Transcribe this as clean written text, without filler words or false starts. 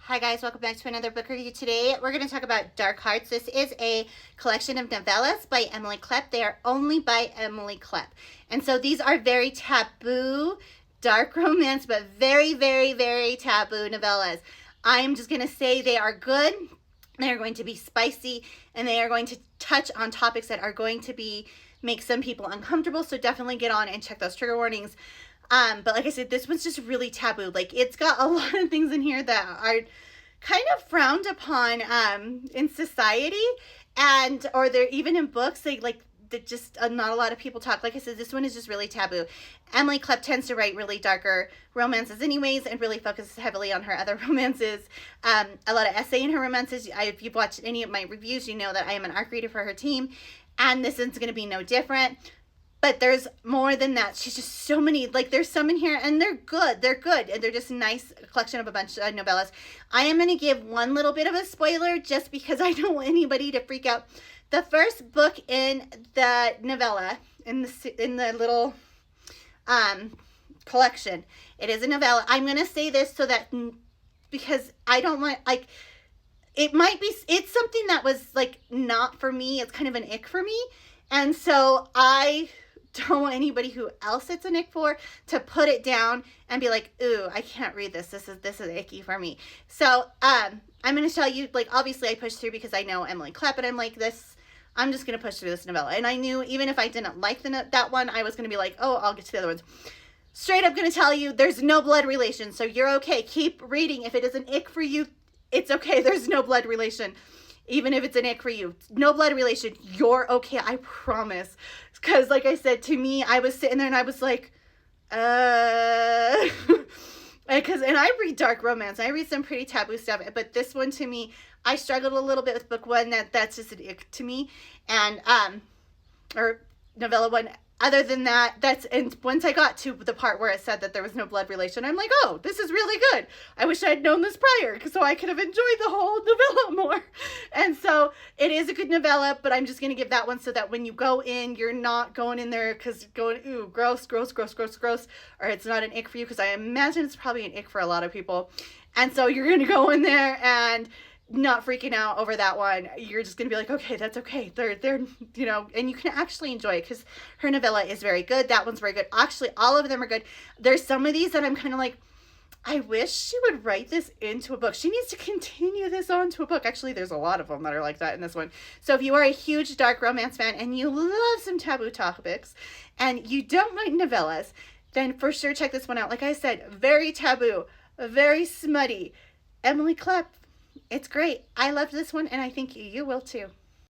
Hi guys, welcome back to another book review. Today we're going to talk about Dark Hearts. This is a collection of novellas by Emily Klepp. They are only by Emily Klepp. And so these are very taboo, dark romance, but very, very, very taboo novellas. I'm just going to say they are good. They are going to be spicy, and they are going to touch on topics that are going to make some people uncomfortable. So definitely get on and check those trigger warnings. But like I said, this one's just really taboo. Like, it's got a lot of things in here that are kind of frowned upon in society, or they're even in books. That just not a lot of people talk. Like I said, this one is just really taboo. Emily Klepp tends to write really darker romances anyways, and really focuses heavily on her other romances. A lot of essay in her romances. If you've watched any of my reviews, you know that I am an arc reader for her team, and this is going to be no different. But there's more than that. She's just so many, there's some in here, and they're good. And they're just a nice collection of a bunch of novellas. I am going to give one little bit of a spoiler just because I don't want anybody to freak out. The first book in the novella, in the little collection, it is a novella. I'm going to say this because I don't want, it's something that was, not for me. It's kind of an ick for me. And so I don't want anybody who else it's an ick for to put it down and be like, ooh, I can't read this. This is icky for me. So I'm going to tell you, obviously I pushed through because I know Emily Klepp, and I'm like, I'm just going to push through this novella. And I knew even if I didn't like that one, I was going to be like, oh, I'll get to the other ones. Straight up going to tell you, there's no blood relation. So you're okay. Keep reading. If it is an ick for you, it's okay. There's no blood relation. Even if it's an ick for you, no blood relation, you're okay, I promise. Because like I said, to me, I was sitting there and I was like, and I read dark romance. I read some pretty taboo stuff, but this one to me, I struggled a little bit with book one. That's just an ick to me, and or novella one. Other than that, and once I got to the part where it said that there was no blood relation, I'm like, oh, this is really good. I wish I had known this prior, so I could have enjoyed the whole novella more. And so it is a good novella, but I'm just going to give that one so that when you go in, you're not going in there ooh, gross, gross, gross, gross, gross, or it's not an ick for you, because I imagine it's probably an ick for a lot of people. And so you're going to go in there and not freaking out over that one. You're just gonna be like, okay, that's okay. They're and you can actually enjoy it because her novella is very good. That one's very good. Actually, all of them are good. There's some of these that I'm kind of like, I wish she would write this into a book. She needs to continue this on to a book. Actually, there's a lot of them that are like that in this one. So if you are a huge dark romance fan and you love some taboo topics and you don't like novellas, then for sure check this one out. Like I said, very taboo, very smutty. Emily Klepp. It's great. I loved this one, and I think you will too.